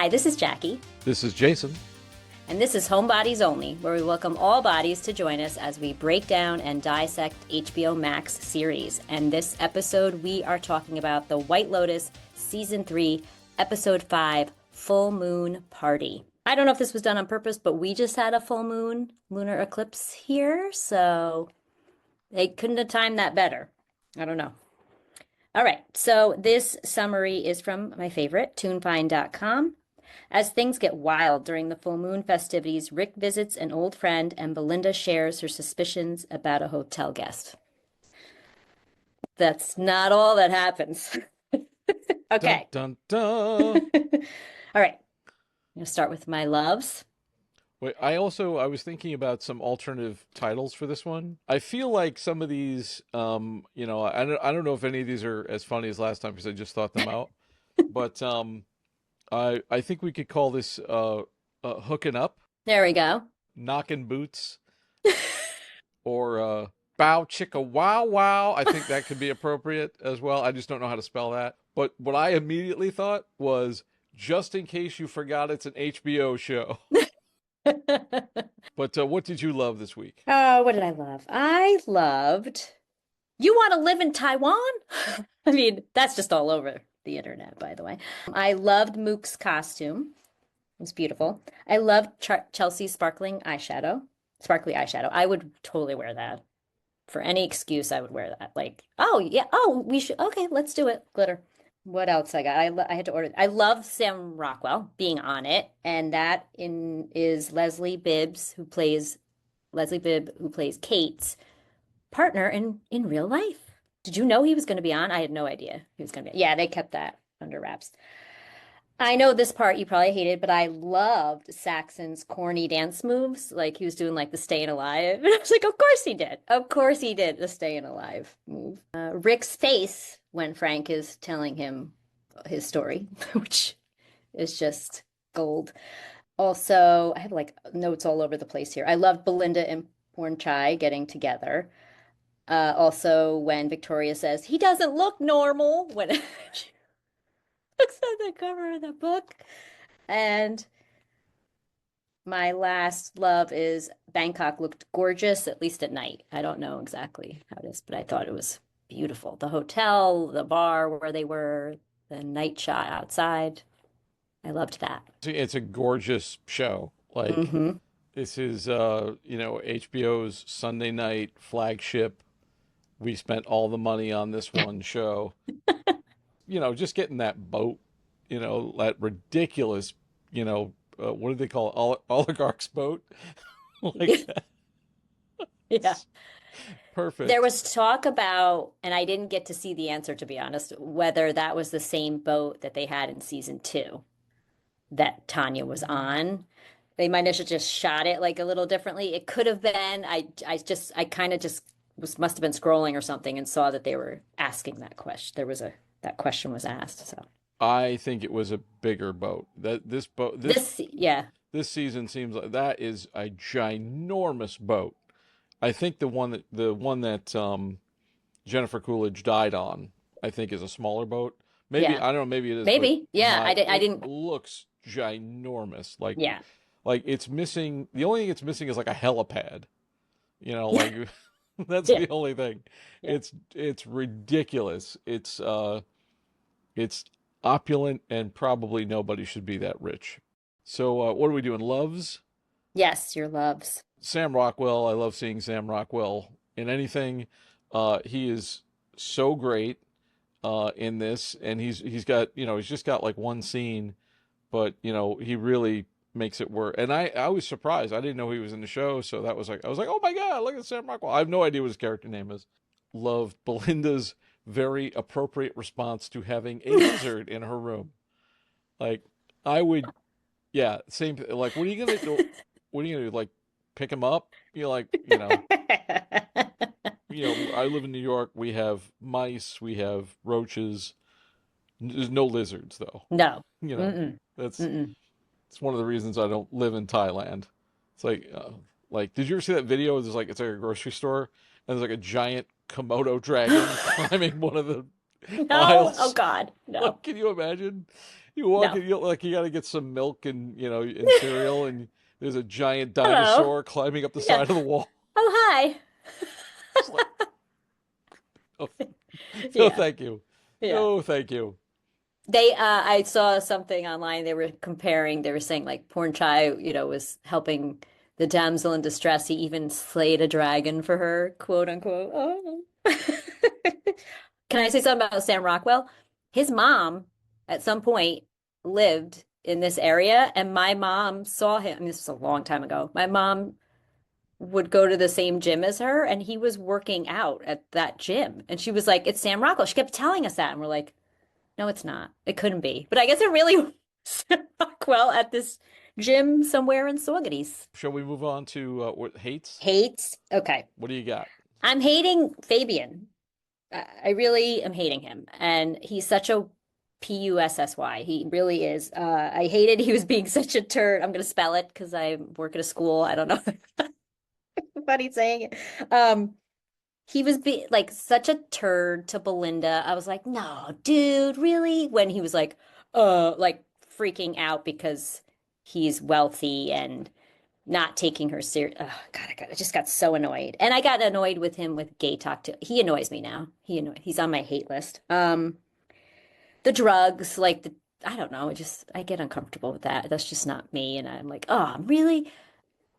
Hi, this is Jackie. This is Jason. And this is Homebodies Only, where we welcome all bodies to join us as we break down and dissect HBO Max series. And this episode, we are talking about The White Lotus, Season 3, Episode 5, Full Moon Party. I don't know if this was done on purpose, but we just had a full moon lunar eclipse here, so they couldn't have timed that better. I don't know. All right, so this summary is from my favorite, toonfind.com. As things get wild during the full moon festivities, Rick visits an old friend and Belinda shares her suspicions about a hotel guest. That's not all that happens. Okay. Dun, dun, dun. All right. I'm going to start with my loves. Wait, I was thinking about some alternative titles for this one. I feel like some of these, I don't know if any of these are as funny as last time because I just thought them out. But I think we could call this hooking up, There we go. knocking boots, or bow chicka wow wow. I think that could be appropriate as well. I just don't know how to spell that. But what I immediately thought was, just in case you forgot, it's an HBO show. But what did you love this week? Oh, what did I love? I loved You Want to Live in Taiwan? I mean, that's just all over the internet, by the way. I loved Mook's costume. It was beautiful. I loved Chelsea's sparkly eyeshadow. I would totally wear that. For any excuse, I would wear that. Like, oh, yeah, oh, we should, okay, let's do it. Glitter. What else I got? I had to order. I love Sam Rockwell being on it, and that is Leslie Bibb, who plays Kate's partner in real life. Did you know he was going to be on? I had no idea he was going to be. Yeah, they kept that under wraps. I know this part you probably hated, but I loved Saxon's corny dance moves. Like he was doing like the staying alive. And I was like, of course he did. Of course he did the staying alive move. Rick's face when Frank is telling him his story, which is just gold. Also, I have like notes all over the place here. I loved Belinda and Pornchai getting together. Also, when Victoria says, he doesn't look normal, when she looks at the cover of the book. And my last love is Bangkok looked gorgeous, at least at night. I don't know exactly how it is, but I thought it was beautiful. The hotel, the bar where they were, the night shot outside. I loved that. It's a gorgeous show. Like, this is, HBO's Sunday night flagship. We spent all the money on this one show. Just getting that boat, that ridiculous, what do they call it? Oligarch's boat? Like that. Yeah. Perfect. There was talk about, and I didn't get to see the answer, to be honest, whether that was the same boat that they had in season 2 that Tanya was on. They might have just shot it like a little differently. It could have been. I kind of just must have been scrolling or something and saw that they were asking that question. That question was asked. So I think it was a bigger boat. This season seems like that is a ginormous boat. I think the one that Jennifer Coolidge died on, I think, is a smaller boat. Maybe I don't know. Maybe it is. Maybe I didn't. It looks ginormous. Like yeah. Like it's missing. The only thing it's missing is like a helipad. Like that's the only thing. Yeah. It's ridiculous. It's opulent, and probably nobody should be that rich. So what are we doing? Loves? Yes, your loves. Sam Rockwell. I love seeing Sam Rockwell in anything. He is so great in this, and he's got he's just got like one scene, but he really makes it work. And I was surprised. I didn't know he was in the show, so I was like, oh my God, look at Sam Rockwell. I have no idea what his character name is. Loved Belinda's very appropriate response to having a lizard in her room. Like, I would, yeah, same. Like, what are you gonna do? What are you gonna do? Like, pick him up? I live in New York. We have mice. We have roaches. There's no lizards, though. No. That's it's one of the reasons I don't live in Thailand. It's like, did you ever see that video? It's like a grocery store, and there's like a giant Komodo dragon climbing one of the No. aisles. Oh God. No. Like, can you imagine? You walk No. in, you got to get some milk and and cereal, and there's a giant Hello. dinosaur climbing up the Yeah. side of the wall. Oh, hi. It's like, oh, no, Yeah. thank you, Yeah. no, thank you. I saw something online. They were comparing, they were saying like Porn Chai, was helping the damsel in distress. He even slayed a dragon for her, quote unquote. Oh. Can I say something about Sam Rockwell? His mom, at some point, lived in this area, and my mom saw him. I mean, this was a long time ago. My mom would go to the same gym as her, and he was working out at that gym. And she was like, "It's Sam Rockwell." She kept telling us that, and we're like, no, it's not. It couldn't be. But I guess it really was Rockwell at this gym somewhere in Saugerties. Shall we move on to what hates? Hates. Okay. What do you got? I'm hating Fabian. I really am hating him. And he's such a Pussy. He really is. I hated he was being such a turd. I'm going to spell it because I work at a school. I don't know what he's saying it. He was like such a turd to Belinda. I was like, no, dude, really? When he was like freaking out because he's wealthy and not taking her serious. Oh, God, I just got so annoyed. And I got annoyed with him with gay talk too. He annoys me now. He's on my hate list. The drugs, like I don't know, I get uncomfortable with that. That's just not me. And I'm like, oh, really?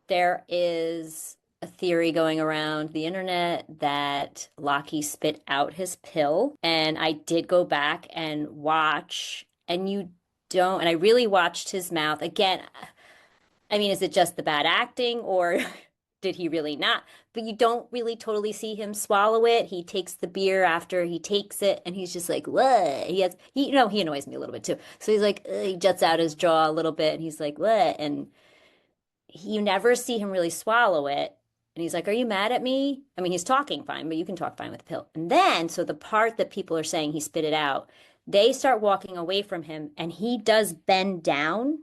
There is a theory going around the internet that Lockie spit out his pill. And I did go back and watch, and and I really watched his mouth. Again, I mean, is it just the bad acting or did he really not? But you don't really totally see him swallow it. He takes the beer after he takes it, and he's just like, what? He annoys me a little bit too. So he's like, he juts out his jaw a little bit, and he's like, what? And you never see him really swallow it. And he's like, are you mad at me? I mean, he's talking fine, but you can talk fine with a pill. And then, so the part that people are saying he spit it out, they start walking away from him and he does bend down.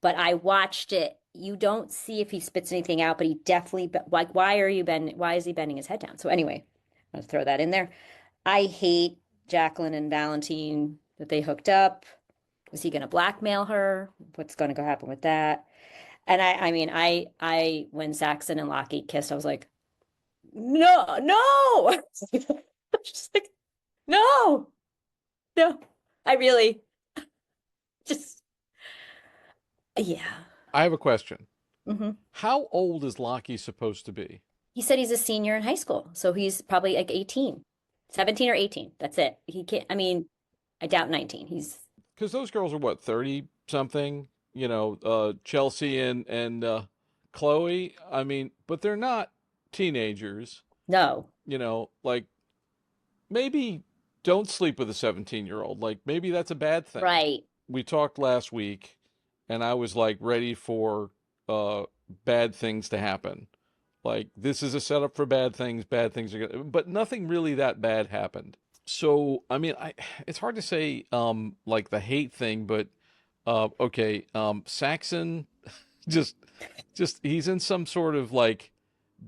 But I watched it. You don't see if he spits anything out, but he definitely, like, why is he bending his head down? So anyway, I'll throw that in there. I hate Jaclyn and Valentine that they hooked up. Is he going to blackmail her? What's going to go happen with that? And I mean, when Saxon and Lockie kissed, I was like, no, no. Just like, no, no. I really just, yeah. I have a question. Hmm. How old is Lockie supposed to be? He said he's a senior in high school, so he's probably like 18, 17 or 18. That's it. He can't, I mean, I doubt 19. He's, Because those girls are what, 30 something? Chelsea and Chloe. I mean, but they're not teenagers. no, Like maybe don't sleep with a 17-year-old. Like maybe that's a bad thing. right. We talked last week, and I was like ready for uh bad things to happen. Like this is a setup for bad things. Bad things are gonna, but nothing really that bad happened. So I mean, it's hard to say like the hate thing, but okay, Saxon just he's in some sort of like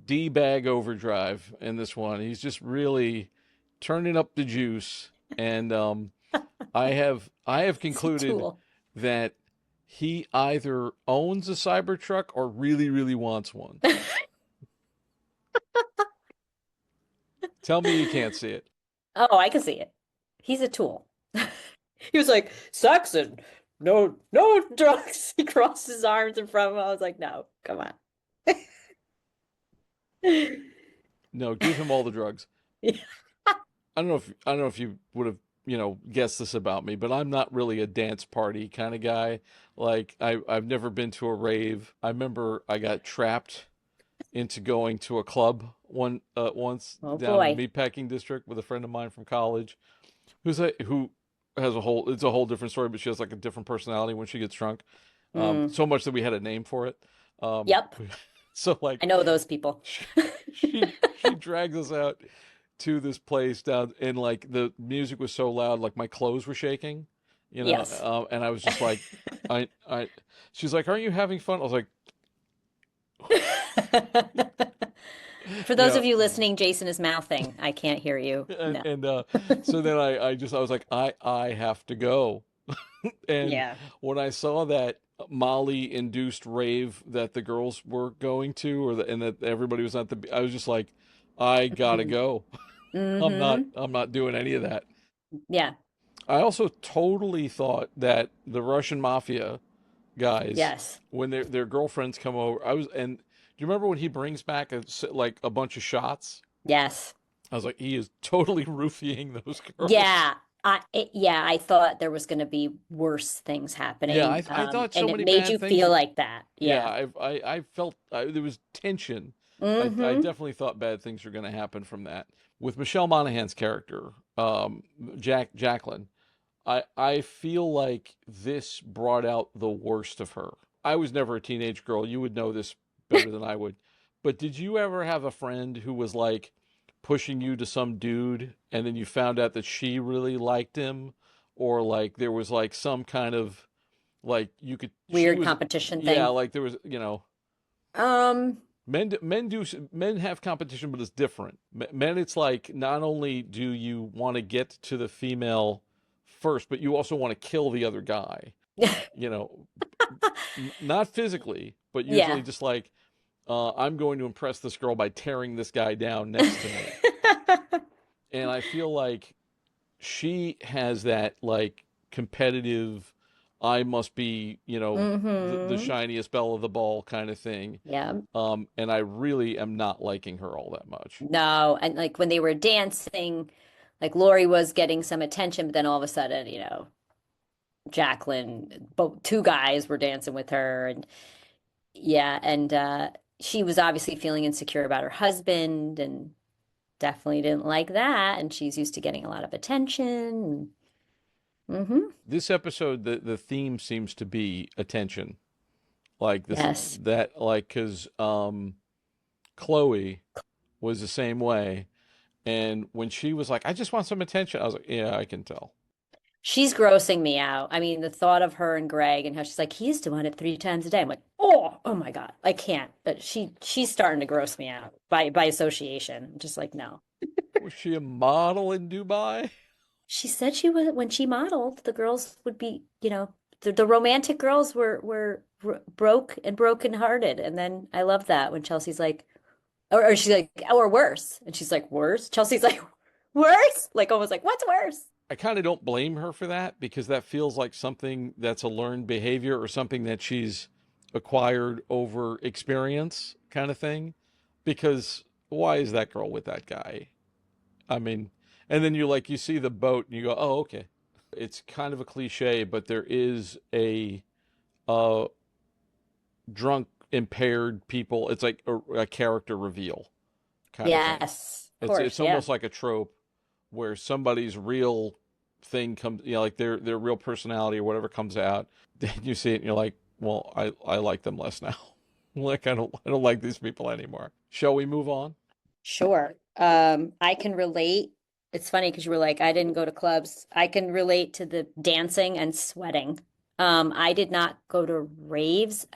D-bag overdrive in this one. He's just really turning up the juice, and I have He's a concluded tool. that he either owns a Cybertruck or really, really wants one. Tell me you can't see it. Oh, I can see it. He's a tool. He was like, Saxon, no, no drugs. He crossed his arms in front of him. I was like, no, come on. No, give him all the drugs. Yeah. I don't know if you would have, guessed this about me, but I'm not really a dance party kind of guy. Like I've never been to a rave. I remember I got trapped into going to a club once Oh down in the boy. meatpacking district with a friend of mine from college who has it's a whole different story, but she has like a different personality when she gets drunk. Mm. So much that we had a name for it. Um, Yep. so I like know those people. she she drags us out to this place down, and like the music was so loud, like my clothes were shaking, Yes. and I was just like, I. She's like, "Aren't you having fun?" I was like, For you those know, of you listening, Jason is mouthing. I can't hear you. and, No. and so then I was like, I have to go. And Yeah. when I saw that Molly-induced rave that the girls were going to, and that everybody was at I was just like, I gotta go. Mm-hmm. I'm not doing any of that. Yeah. I also totally thought that the Russian mafia guys, Yes. when their girlfriends come over, and do you remember when he brings back like a bunch of shots? Yes. I was like, he is totally roofying those girls. Yeah. I thought there was going to be worse things Yeah, happening. I thought And so it many made bad you things. feel like that. Yeah, Yeah. I felt there was tension. I Mm-hmm. definitely thought bad things were going to happen from that. With Michelle Monaghan's character, Jaclyn, I feel like this brought out the worst of her. I was never a teenage girl. You would know this better than I would. But did you ever have a friend who was like pushing you to some dude and then you found out that she really liked him, or like there was like some kind of like you could she Weird was competition yeah, thing. like there was, Um, men have competition, but it's different. Men, it's like not only do you want to get to the female first, but you also want to kill the other guy. You know, not physically, but usually yeah. just like I'm going to impress this girl by tearing this guy down next to me. And I feel like she has that like competitive, I must be, the Mm-hmm. shiniest belle of the ball kind of thing. Yeah. And I really am not liking her all that much. No, and like when they were dancing, like Lori was getting some attention, but then all of a sudden, Jaclyn, both two guys were dancing with her, and yeah, and she was obviously feeling insecure about her husband, and definitely didn't like that. And she's used to getting a lot of attention. Mm-hmm. This episode, the theme seems to be attention. Like this, Yes. that, like, because Chloe was the same way. And when she was like, I just want some attention, I was like, yeah, I can tell. She's grossing me out. I mean, the thought of her and Greg and how she's like, he used to want it 3 times a day. I'm like, oh my God, I can't. But she's starting to gross me out by association. I'm just like, no. Was she a model in Dubai? She said she was when she modeled, the girls would be, the romantic girls were broke and brokenhearted. And then I love that when Chelsea's like, or she's like, or worse. And she's like, worse? Chelsea's like, worse? Like almost like, what's worse? I kind of don't blame her for that because that feels like something that's a learned behavior or something that she's acquired over experience kind of thing. Because why is that girl with that guy? I mean, and then you see the boat and you go, oh, okay. It's kind of a cliche, but there is a uh, drunk, impaired people. It's like a character reveal kind of thing. Yes, of It's course. Yeah. almost like a trope where somebody's real thing comes, like their real personality or whatever comes out. Then you see it and you're like, well, I like them less now. Like I don't like these people anymore. Shall we move on? Sure. I can relate. It's funny because you were like, I didn't go to clubs. I can relate to the dancing and sweating. I did not go to raves.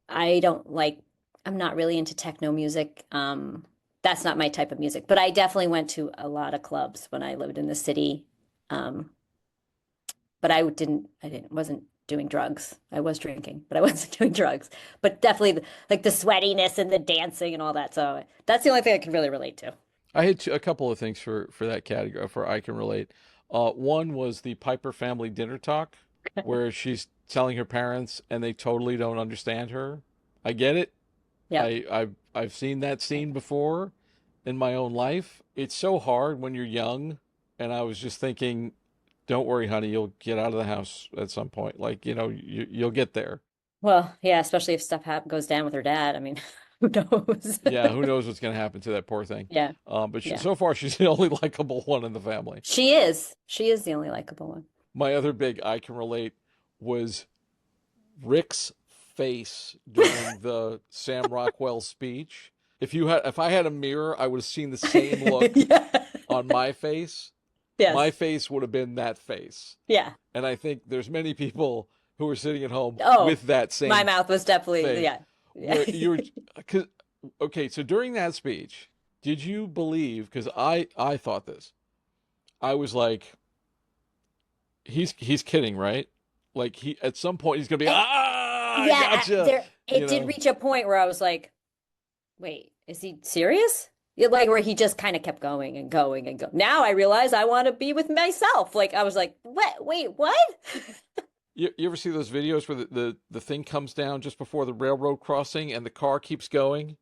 I don't like, I'm not really into techno music. That's not my type of music, but I definitely went to a lot of clubs when I lived in the city. Um, but wasn't doing drugs. I was drinking, but I wasn't doing drugs. But definitely like the sweatiness and the dancing and all that. So that's the only thing I can really relate to. I had a couple of things for that category for I can relate. One was the Piper family dinner talk, where she's telling her parents and they totally don't understand her. I get it. Yep. I've seen that scene before in my own life. It's so hard when you're young, and I was just thinking, don't worry, honey, you'll get out of the house at some point. Like, you'll get there. Well, yeah, especially if stuff goes down with her dad. I mean, who knows? Yeah, who knows what's going to happen to that poor thing. Yeah. But Yeah. so far, she's the only likable one in the family. She is. She is the only likable one. My other big I can relate was Rick's face during the Sam Rockwell speech. If I had a mirror, I would have seen the same look Yeah. on my face. My Yes. face would have been that face. Yeah. And I think there's many people who are sitting at home Oh, with that my same mouth was definitely, face. yeah. Yeah. Where you're, cause, okay, so during that speech, did you believe, because I thought this, I was like, he's kidding, right? Like he at some point he's gonna be I Yeah, gotcha, there you it did know. reach a point where I was like, wait, is he serious? Yeah, like where he just kind of kept going and going and go. Now I realize I want to be with myself. Like I was like, what? Wait, what? You ever see those videos where the thing comes down just before the railroad crossing and the car keeps going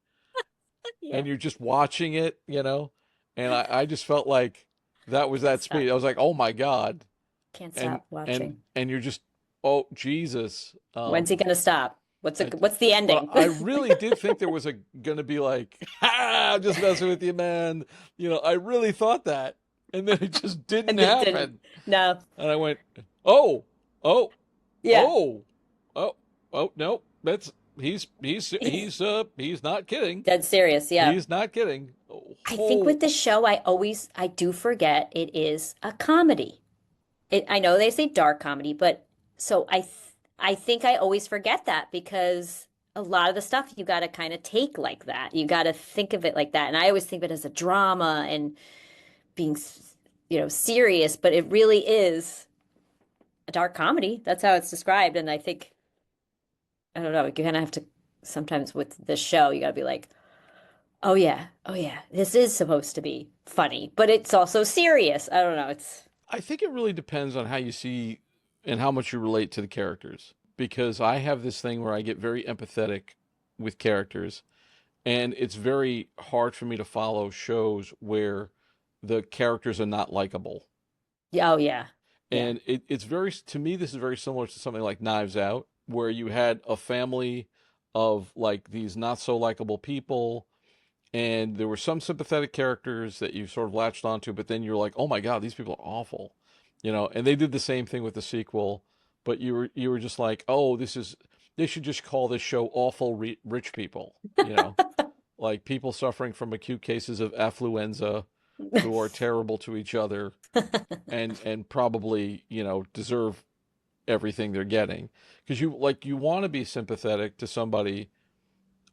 Yeah. and you're just watching it, you know? And I just felt like that was Can't that stop. speed. I was like, oh my God. Can't And stop watching. and you're just oh Jesus. When's he gonna stop? I, What's the but ending? I really did think there was a gonna be like, I'm just messing with you, man. You know, I really thought that. And then it just didn't And it didn't. happen. No. And I went, oh, oh, Yeah. oh, oh, oh, no, that's He's he's not kidding. dead serious. Yeah. He's not kidding. I think Oh, with the show, I do forget it is a comedy. I know they say dark comedy, but so I think I always forget that because a lot of the stuff you got to kind of take like that. You got to think of it like that. And I always think of it as a drama and being, serious, but it really is a dark comedy. That's how it's described. And I think, I don't know, you kind of have to sometimes with this show, you got to be like, oh yeah, this is supposed to be funny, but it's also serious. I don't know. I think it really depends on how you see and how much you relate to the characters. Because I have this thing where I get very empathetic with characters, and it's very hard for me to follow shows where the characters are not likable. Yeah, oh yeah, yeah. And it's very, to me, this is very similar to something like Knives Out, where you had a family of like these not so likable people, and there were some sympathetic characters that you sort of latched onto, but then you're like, oh my God, these people are awful, you know. And they did the same thing with the sequel, but you were just like, oh, they should just call this show Awful Rich People, you know, like people suffering from acute cases of affluenza who are terrible to each other and probably, you know, deserve everything they're getting. Because you want to be sympathetic to somebody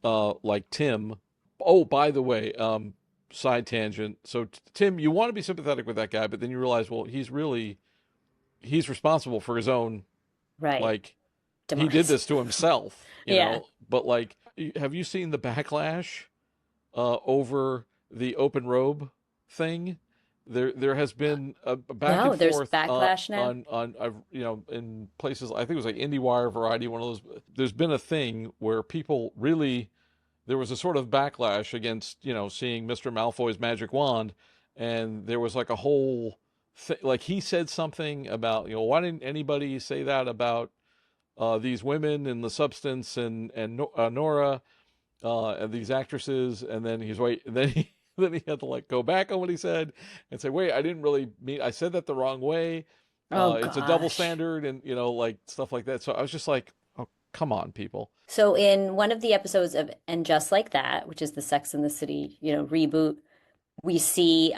like Tim. Oh, by the way, side tangent. So Tim, you want to be sympathetic with that guy, but then you realize, well, he's responsible for his own, Right. like he did Demise. this to himself, you Yeah. know. But like, have you seen the backlash over the open robe thing? There has been a back No, and there's forth backlash now. on in places, I think it was like IndieWire, Variety, one of those. There's been a thing where people really, there was a sort of backlash against, you know, seeing Mr. Malfoy's magic wand, and there was like a whole like he said something about, you know, why didn't anybody say that about these women and the substance and Nora and these actresses, and then he's wait, and then he then he had to like go back on what he said and say, wait, I didn't really mean, I said that the wrong way. Oh It's a double gosh. standard, and you know, like stuff like that. So I was just like, oh, come on, people. So in one of the episodes of And Just Like That, which is the Sex and the City, reboot, we see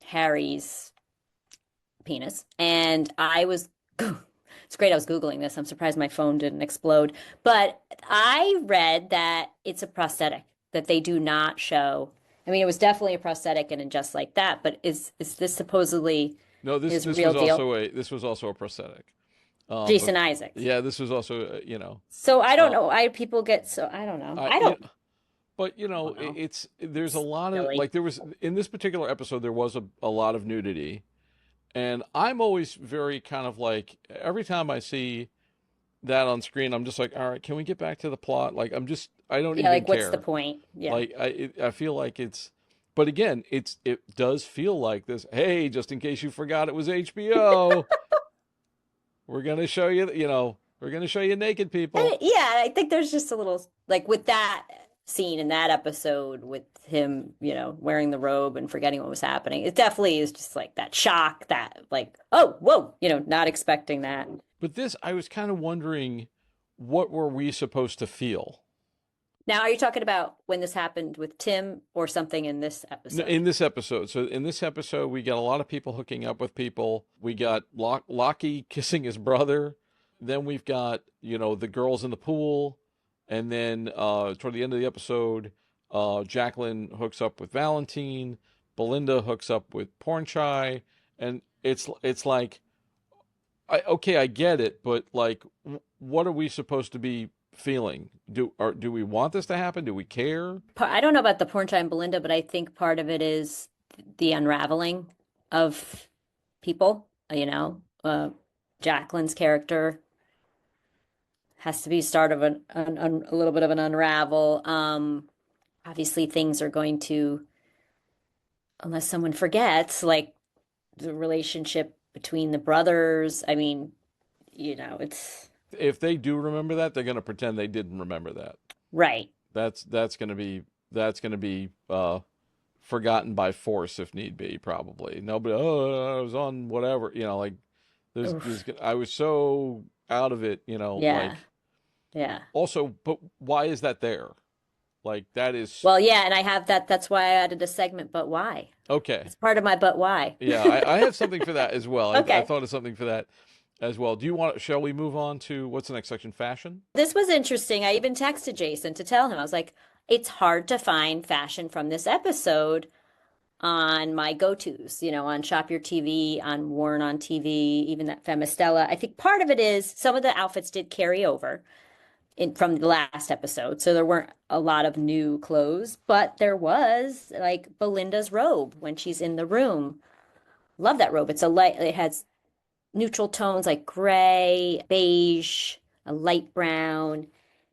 Harry's penis. And it's great I was Googling this. I'm surprised my phone didn't explode. But I read that it's a prosthetic, that they do not show. I mean, it was definitely a prosthetic and in Just Like That, but is this supposedly No, his real deal? this was also a prosthetic. But Jason Isaacs. yeah, this was also So I don't uh, know. I people get so I don't know. I I you don't know, but you I know, don't know. it's there's a lot of Silly. like there was in this particular episode there was a lot of nudity, and I'm always very kind of like every time I see that on screen, I'm just like, all right, can we get back to the plot? Like I don't Yeah, even like what's the care. point? Yeah. Like I feel like but again, it does feel like this. Hey, just in case you forgot, it was HBO. We're gonna show you, you know, we're gonna show you naked people. Yeah, I think there's just a little like with that scene in that episode with him, wearing the robe and forgetting what was happening. It definitely is just like that shock, that like, oh, whoa, not expecting that. But this, I was kind of wondering, what were we supposed to feel? Now, are you talking about when this happened with Tim or something in this episode? In this episode. So in this episode, we got a lot of people hooking up with people. We got Lockie kissing his brother. Then we've got, you know, the girls in the pool. And then toward the end of the episode, Jaclyn hooks up with Valentine. Belinda hooks up with Pornchai. And it's like, Okay, I get it, but like, what are we supposed to be feeling? Do we want this to happen? Do we care? I don't know about the porn time Belinda, but I think part of it is the unraveling of people, Jaclyn's character has to be start of a little bit of an unravel. Obviously things are going to, unless someone forgets, like the relationship between the brothers. I mean, it's If they do remember that, they're going to pretend they didn't remember that. right. That's going to be forgotten by force if need be, probably. Nobody, oh, I was on whatever, like Oof. I was so out of it, Yeah. like Yeah. also, but why is that there? Like that is Well, yeah, and I have that. That's why I added a segment, but why? okay. It's part of my but why. Yeah, I have something for that as well. I Okay. thought of something for that as well. Shall we move on to what's the next section? Fashion? This was interesting. I even texted Jason to tell him. I was like, it's hard to find fashion from this episode on my go-tos, on Shop Your TV, on Worn on TV, even that Femistella. I think part of it is some of the outfits did carry over from the last episode. So there weren't a lot of new clothes, but there was like Belinda's robe when she's in the room. Love that robe. It has neutral tones like gray, beige, a light brown.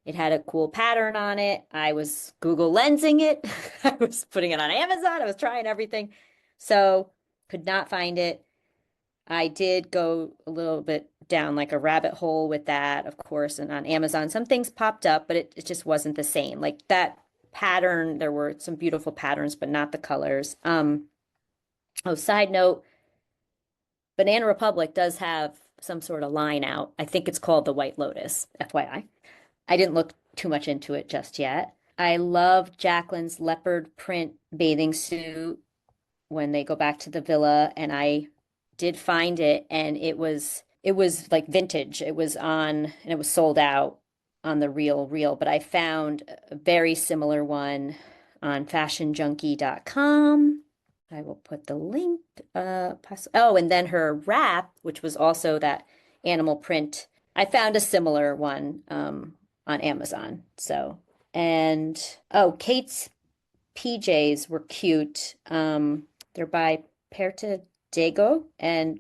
It had a cool pattern on it. I was Google Lensing it. I was putting it on Amazon. I was trying everything. So could not find it. I did go a little bit down like a rabbit hole with that, of course, and on Amazon. Some things popped up, but it just wasn't the same. Like that pattern, there were some beautiful patterns, but not the colors. Oh, side note, Banana Republic does have some sort of line out. I think it's called the White Lotus, FYI. I didn't look too much into it just yet. I love Jaclyn's leopard print bathing suit when they go back to the villa, and I did find it, and it was like vintage. It was on and it was sold out on the Real, but I found a very similar one on fashionjunkie.com. I will put the link. Oh, and then her wrap, which was also that animal print. I found a similar one on Amazon. So, and oh, Kate's PJs were cute. They're by Perta Dago, and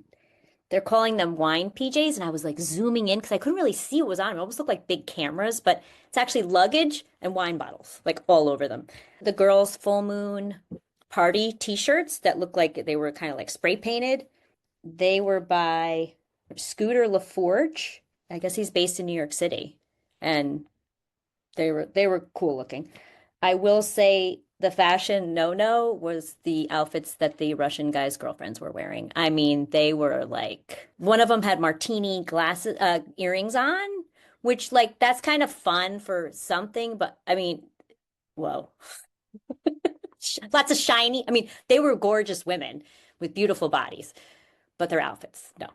they're calling them wine PJs. And I was like zooming in because I couldn't really see what was on them. It almost looked like big cameras, but it's actually luggage and wine bottles, like all over them. The girls' full moon party t-shirts that looked like they were kind of like spray painted. They were by Scooter LaForge. I guess he's based in New York City. And they were cool looking. I will say the fashion no-no was the outfits that the Russian guys' girlfriends were wearing. I mean, they were like one of them had martini glasses earrings on, which like that's kind of fun for something, but I mean, whoa. Lots of shiny. I mean, they were gorgeous women with beautiful bodies, but their outfits, no.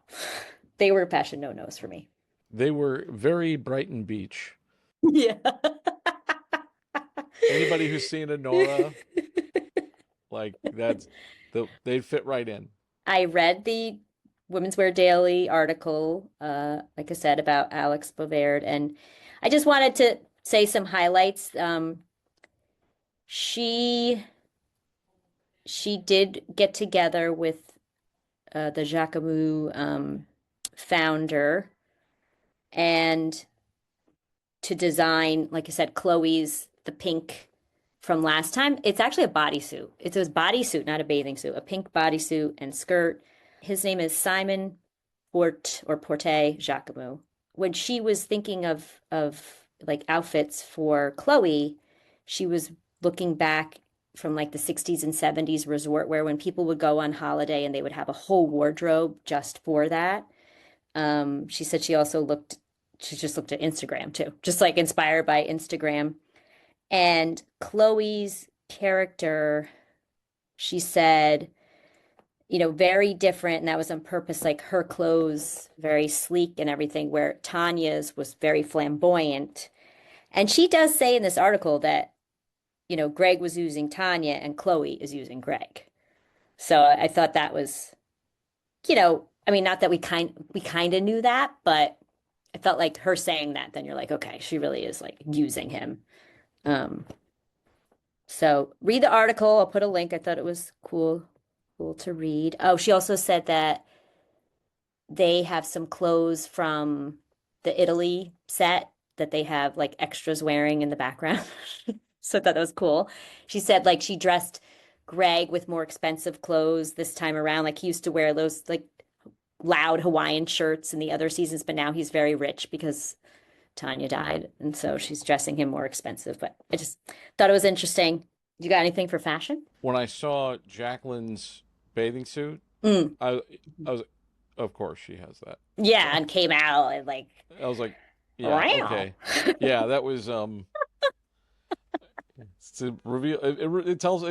They were fashion no-nos for me. They were very Brighton Beach. Yeah. Anybody who's seen a Nora, like they'd fit right in. I read the Women's Wear Daily article, like I said, about Alex Bovard, and I just wanted to say some highlights. She she did get together with the Jacquemus founder and to design, like I said, Chloe's the pink from last time. It's actually a bodysuit. It's a bodysuit, not a bathing suit, a pink bodysuit and skirt. His name is Simon Porte Jacquemus. When she was thinking of like outfits for Chloe, she was looking back from like the 60s and 70s resort wear when people would go on holiday and they would have a whole wardrobe just for that. She said she just looked at Instagram too, just like inspired by Instagram. And Chloe's character, she said, very different. And that was on purpose, like her clothes, very sleek and everything, where Tanya's was very flamboyant. And she does say in this article that, Greg was using Tanya and Chloe is using Greg. So I thought that was, I mean, not that we kind of knew that, but I felt like her saying that, then you're like, okay, she really is like using him. Um, so read the article. I'll put a link. I thought it was cool to read. Oh, she also said that they have some clothes from the Italy set that they have like extras wearing in the background. So I thought that was cool. She said like she dressed Greg with more expensive clothes this time around. Like he used to wear those like loud Hawaiian shirts in the other seasons, but now he's very rich because Tanya died. And so she's dressing him more expensive. But I just thought it was interesting. You got anything for fashion? When I saw Jaclyn's bathing suit, Mm. I was, of course she has that. Yeah, and came out and like, I was like, yeah, wow. okay, yeah, that was to reveal it tells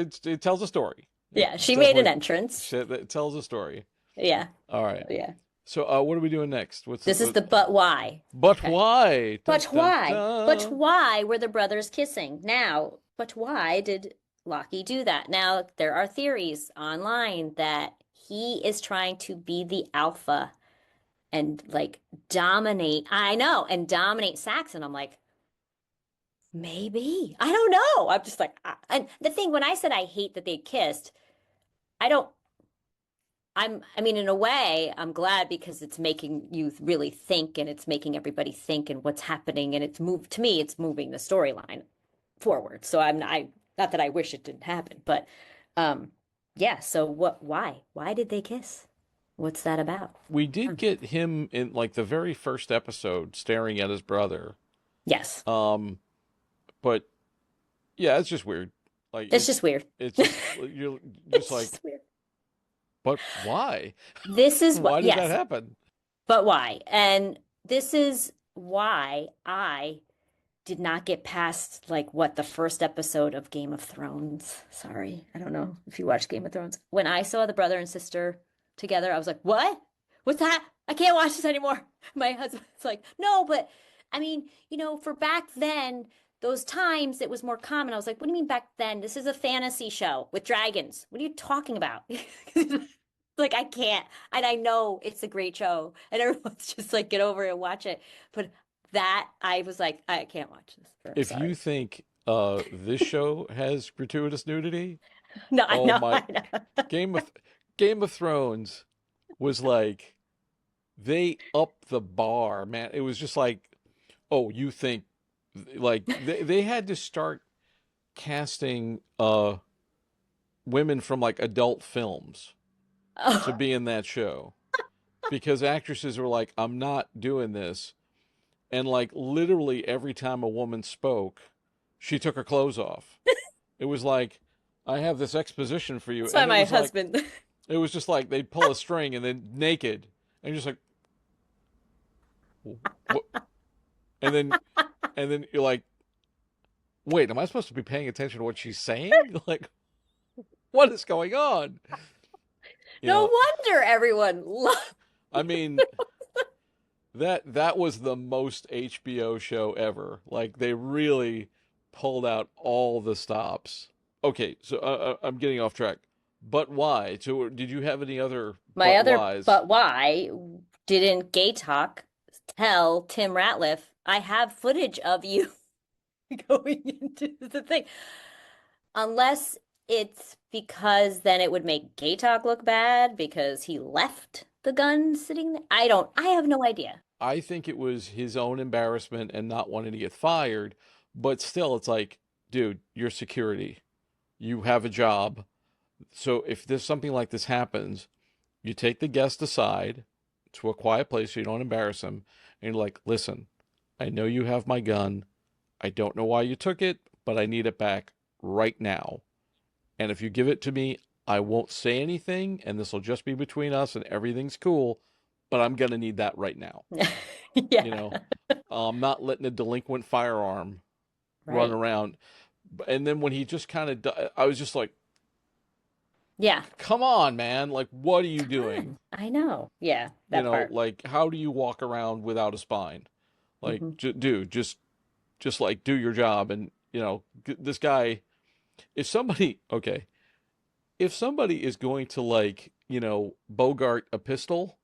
a story. It Yeah, she made an definitely entrance. it tells a story. Yeah, All right. yeah. So what are we doing next? This is the but why. But Okay. why? Dun, But dun, why? But dun. why were the brothers kissing? Now, but why did Lockie do that? Now, there are theories online that he is trying to be the alpha and like dominate. I know, and dominate Saxon. I'm like, maybe. I don't know. I'm just like, and the thing when I said I hate that they kissed, I don't. I mean, in a way, I'm glad because it's making you really think and it's making everybody think and what's happening. And to me, it's moving the storyline forward. So not that I wish it didn't happen, but, um, yeah. So why did they kiss? What's that about? We did get him in like the very first episode staring at his brother. Yes. Um, but yeah, it's just weird. Like It's just weird. it's just you're just It's like, just weird. but why? This is what, Why did that yes, happen? but why? And this is why I did not get past like what the first episode of Game of Thrones. Sorry, I don't know if you watched Game of Thrones. When I saw the brother and sister together, I was like, "What? What's that? I can't watch this anymore." My husband's like, "No, but I mean, for back then, those times it was more common." I was like, "What do you mean back then? This is a fantasy show with dragons. What are you talking about?" Like I can't, and I know it's a great show, and everyone's just like, "Get over it and watch it." But that I was like, I can't watch this. I'm If you sorry. think this show has gratuitous nudity, No, I oh know, my I know. Game of Game of Thrones was like they upped the bar, man. It was just like, oh, you think like they had to start casting women from like adult films to Oh, be in that show because actresses were like, I'm not doing this. And like literally every time a woman spoke, she took her clothes off. It was like, I have this exposition for you. that's why And my husband. it was just like they'd pull a string and then naked. And you're just like, what? And then, and then you're like, wait, am I supposed to be paying attention to what she's saying? Like, what is going on? You No know, wonder everyone loved. I mean, that was the most HBO show ever. Like they really pulled out all the stops. Okay, so I'm getting off track. But why? So did you have any other My but other, whys? but why didn't Gay Talk tell Tim Ratliff, I have footage of you going into the thing? Unless it's because then it would make Gay Talk look bad because he left the gun sitting there. I have no idea. I think it was his own embarrassment and not wanting to get fired, but still it's like, dude, you're security. You have a job. So if there's something like this happens, you take the guest aside to a quiet place so you don't embarrass him, and you're like, listen, I know you have my gun. I don't know why you took it, but I need it back right now. And if you give it to me, I won't say anything, and this will just be between us, and everything's cool. But I'm gonna need that right now. You Yeah, know, I'm not letting a delinquent firearm run right. around. And then when he just kind of, I was just like, Yeah. come on, man! Like, what are you Come doing? on. I know. Yeah, You that know, part. like, how do you walk around without a spine? Like, Hmm. dude, just like do your job. And this guy, if somebody, okay, if somebody is going to like, Bogart a pistol,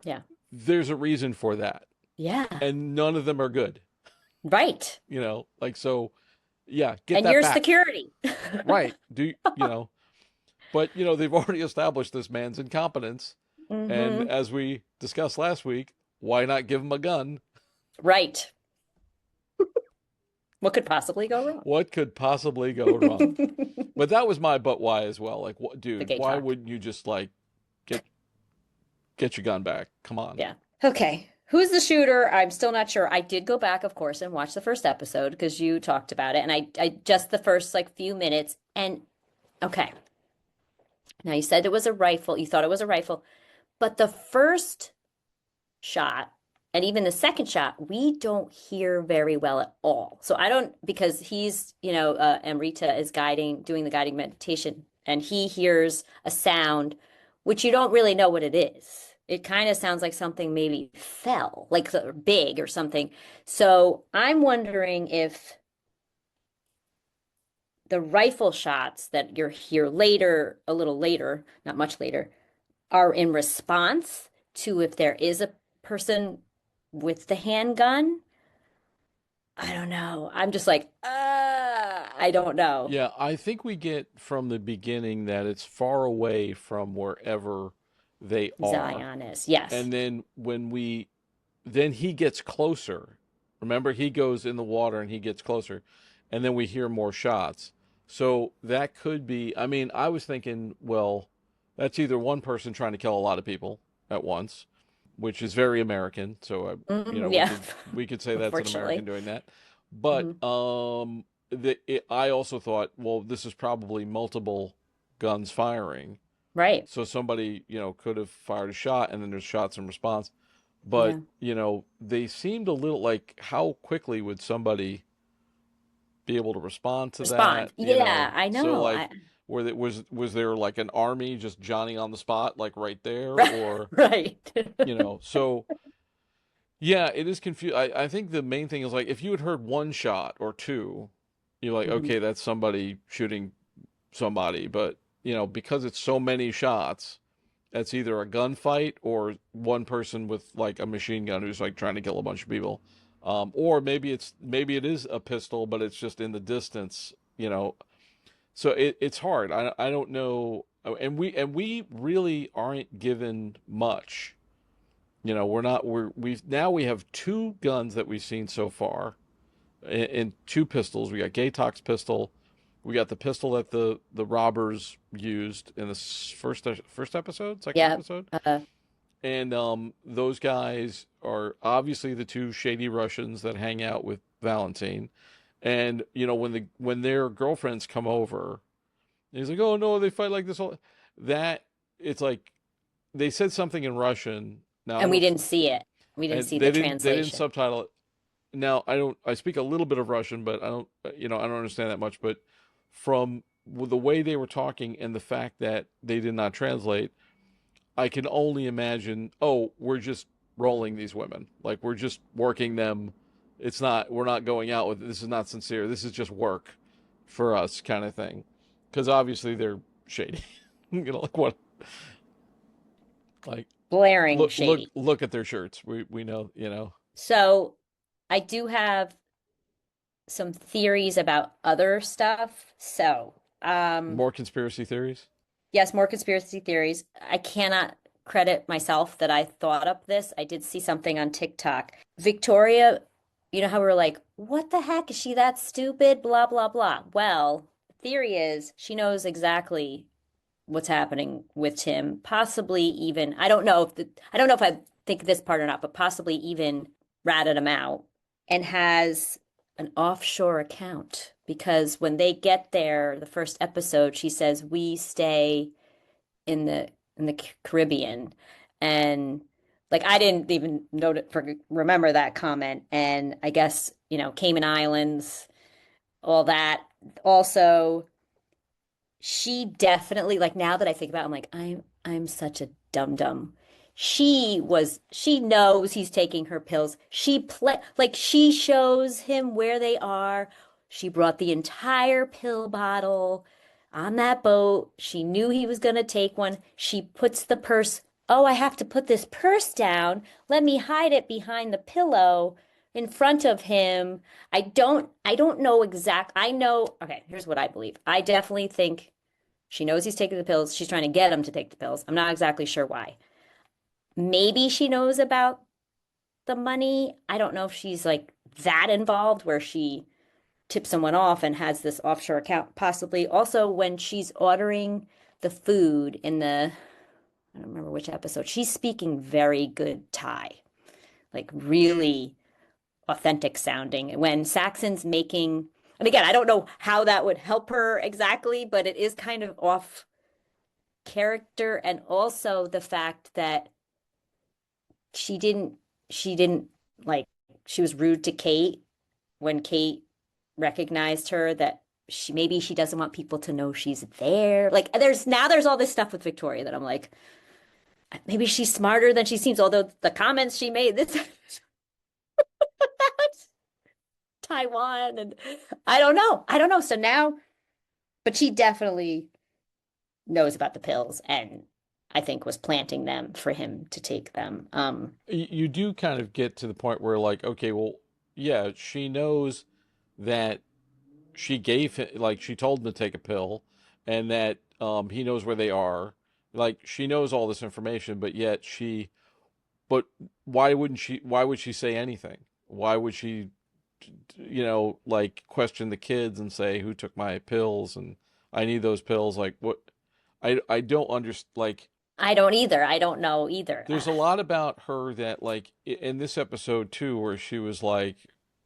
Yeah. There's a reason for that. Yeah. And none of them are good, Right. like, so, yeah, get And that you're back. security. Right. But, they've already established this man's incompetence. And Hmm. as we discussed last week, why not give him a gun? Right. What could possibly go wrong? What could possibly go wrong? But that was my but why as well. Like, what, The dude, gay why talk. wouldn't you just like get get your gun back? Come on. Yeah. Okay. Who's the shooter? I'm still not sure. I did go back, of course, and watch the first episode because you talked about it. And I just the first like few minutes. And okay. Now you said it was a rifle. You thought it was a rifle. But the first shot and even the second shot, we don't hear very well at all. So I don't, because he's, Amrita is doing the guiding meditation, and he hears a sound, which you don't really know what it is. It kind of sounds like something maybe fell, like big or something. So I'm wondering if the rifle shots that you're here later, a little later, not much later, are in response to if there is a person with the handgun. I don't know. I'm just like, I don't know. Yeah, I think we get from the beginning that it's far away from wherever they are. Zion is, yes. And then he gets closer. Remember, he goes in the water and he gets closer. And then we hear more shots. So that could be, I mean, I was thinking, well, that's either one person trying to kill a lot of people at once, which is very American. So, we Yeah, could say that's an American unfortunately. doing that. But Hmm. I also thought, well, this is probably multiple guns firing. Right. So somebody, could have fired a shot and then there's shots in response. But, Yeah. they seemed a little like, how quickly would somebody be able to respond to Respond. that? Yeah, I So know. like, was there like an army just Johnny on the spot, like right there? Or, Right. so yeah, it is confusing. I think the main thing is like, if you had heard one shot or two, you're like, Mhm. okay, that's somebody shooting somebody. But, because it's so many shots, that's either a gunfight or one person with like a machine gun who's like trying to kill a bunch of people. Or maybe it is a pistol, but it's just in the distance. So it's hard. I don't know. And we really aren't given much. We're not we have two guns that we've seen so far, and two pistols. We got Gaytok's pistol. We got the pistol that the robbers used in the first episode, second Yeah. episode. Uh, And those guys are obviously the two shady Russians that hang out with Valentine. And when their girlfriends come over, he's like, "Oh no, they fight like this all." That it's like they said something in Russian. Now I and we don't, didn't see it. We didn't and see the they didn't translation. subtitle it. Now I don't. I speak a little bit of Russian, but I don't understand that much. But from the way they were talking and the fact that they did not translate, I can only imagine, oh, we're just rolling these women. Like we're just working them. We're not going out with, this is not sincere. This is just work for us kind of thing. Because obviously they're shady. Like what? Like, Blaring look, shady. look at their shirts. We know. So I do have some theories about other stuff. So, More conspiracy theories. yes, more conspiracy theories. I cannot credit myself that I thought up this. I did see something on TikTok. Victoria, you know how we are like, what the heck? Is she that stupid? Blah, blah, blah. Well, the theory is she knows exactly what's happening with Tim. Possibly even, I don't know if I think this part or not, but possibly even ratted him out and has an offshore account because when they get there, the first episode, she says, we stay in the Caribbean. And like I didn't even remember that comment. And I guess, Cayman Islands, all that. Also, she definitely, like now that I think about it, I'm like, I'm such a dum dum. She knows he's taking her pills. She shows him where they are. She brought the entire pill bottle on that boat. She knew he was going to take one. She puts the purse oh, I have to put this purse down. Let me hide it behind the pillow in front of him. I don't know I know, okay, here's what I believe. I definitely think she knows he's taking the pills. She's trying to get him to take the pills. I'm not exactly sure why. Maybe she knows about the money. I don't know if she's like that involved where she tips someone off and has this offshore account, possibly. Also, when she's ordering the food in I don't remember which episode, she's speaking very good Thai, like really authentic sounding. When Saxon's making, and again, I don't know how that would help her exactly, but it is kind of off character. And also the fact that she didn't, she didn't like, she was rude to Kate when Kate recognized her that maybe she doesn't want people to know she's there. Like there's all this stuff with Victoria that I'm like, maybe she's smarter than she seems. Although the comments she made this about Taiwan and I don't know. I don't know. So now, but she definitely knows about the pills and I think was planting them for him to take them. You do kind of get to the point where, like, okay, well, yeah, she knows that she gave him, like, she told him to take a pill, and that he knows where they are. Like, she knows all this information, but yet but why would she say anything? Why would she, like, question the kids and say, who took my pills? And I need those pills. Like, what? I don't understand. Like, I don't either. I don't know either. there's a lot about her that, like, in this episode too, where she was like,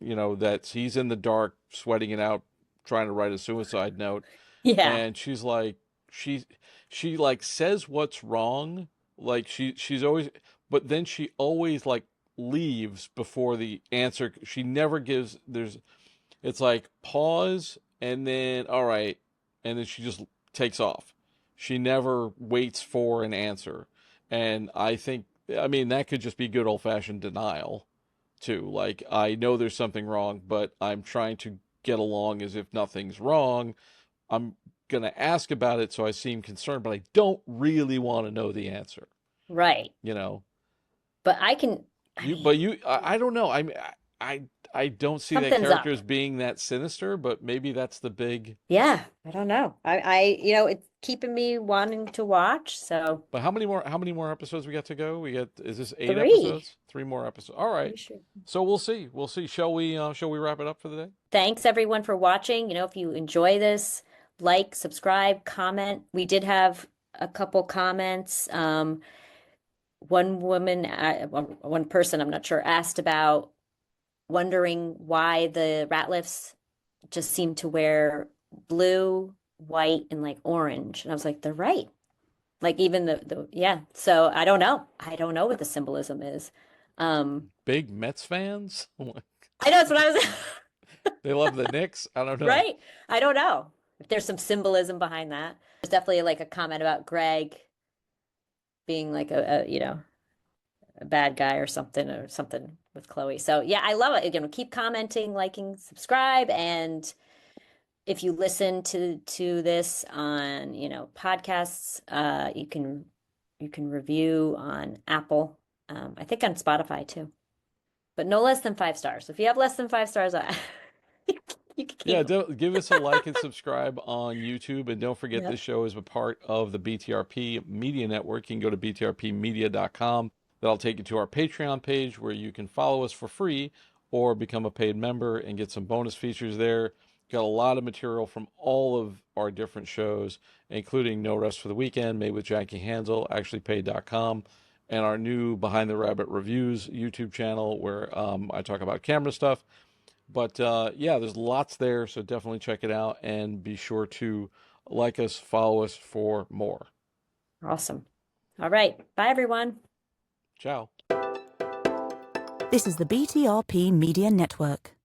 that he's in the dark, sweating it out, trying to write a suicide note, Yeah, and she's like, she she like says what's wrong, like she's always, but then she always like leaves before the answer. She never gives. It's like pause and then all right, and then she just takes off. She never waits for an answer. And I mean, that could just be good old fashioned denial too. Like, I know there's something wrong, but I'm trying to get along as if nothing's wrong. I'm going to ask about it so I seem concerned, but I don't really want to know the answer, right. you know? But I mean, I don't know. I, I don't see that something's character up. as being that sinister, but maybe that's the big. Yeah, I don't know. It's keeping me wanting to watch. So But how many more episodes we got to go? Is this 8 three, episodes? 3 more episodes. All right. pretty sure. So we'll see. We'll see. Shall we wrap it up for the day? Thanks everyone for watching. If you enjoy this, like, subscribe, comment. We did have a couple comments. One woman, one person, I'm not sure, asked about wondering why the Ratliffs just seem to wear blue, white, and like orange. And I was like, they're right. Like even yeah. So I don't know. I don't know what the symbolism is. Um, Big Mets fans? I know that's what I was They love the Knicks? I don't know. right. I don't know if there's some symbolism behind that. There's definitely like a comment about Greg being like a bad guy or something with Chloe. So yeah, I love it. Again, keep commenting, liking, subscribe, and if you listen to this on, podcasts, you can review on Apple. I think on Spotify too, but no less than 5 stars. So if you have less than 5 stars, you can Yeah, keep them. give us a like and subscribe on YouTube. And don't forget, Yep. this show is a part of the BTRP Media Network. You can go to btrpmedia.com. That'll take you to our Patreon page where you can follow us for free or become a paid member and get some bonus features there. Got a lot of material from all of our different shows, including No Rest for the Weekend, Made with Jackie Hansel, actuallypaid.com, and our new Behind the Rabbit Reviews YouTube channel where I talk about camera stuff. But yeah, there's lots there, so definitely check it out and be sure to like us, follow us for more. Awesome. All right. Bye, everyone. Ciao. This is the BTRP Media Network.